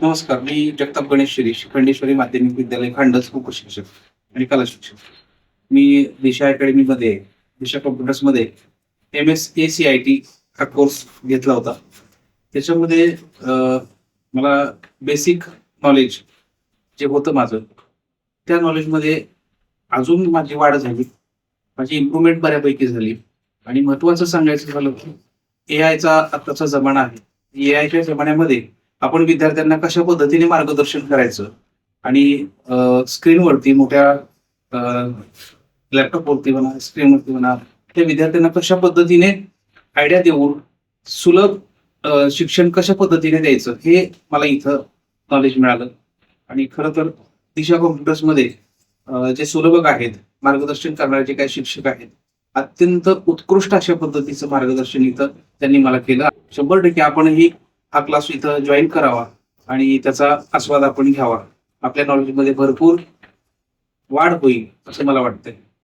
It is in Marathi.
नमस्कार. मी जगताप गणेश शिरीष, खंडेश्वरी माध्यमिक विद्यालय, खांडस उपशिक्षक आणि कला शिक्षक. मी दिशा अकॅडमीमध्ये, दिशा कॉम्प्युटर्समध्ये MS-ACIT हा कोर्स घेतला होता. त्याच्यामध्ये मला बेसिक नॉलेज जे होतं माझं, त्या नॉलेजमध्ये अजून माझी वाढ झाली. माझी इम्प्रूव्हमेंट बऱ्यापैकी झाली आणि महत्त्वाचं सांगायचं झालं की एआयचा आत्ताचा जमाना आहे. एआयच्या जमान्यामध्ये आपण विद्यार्थ्यांना कशा पद्धतीने मार्गदर्शन करायचं आणि स्क्रीनवरती मोठ्या लॅपटॉपवरती म्हणा, स्क्रीनवरती म्हणा, त्या विद्यार्थ्यांना कशा पद्धतीने आयडिया देऊन सुलभ शिक्षण कशा पद्धतीने द्यायचं हे मला इथं नॉलेज मिळालं. आणि खरं तर दिशा कॉम्प्युटर्समध्ये जे सुलभक आहेत, मार्गदर्शन करणारे जे काही शिक्षक आहेत, अत्यंत उत्कृष्ट अशा पद्धतीचं मार्गदर्शन इथं त्यांनी मला केलं. 100% आपणही हा क्लास इथं जॉईन करावा आणि त्याचा आस्वाद आपण घ्यावा. आपल्या नॉलेजमध्ये भरपूर वाढ होईल असं मला वाटतंय.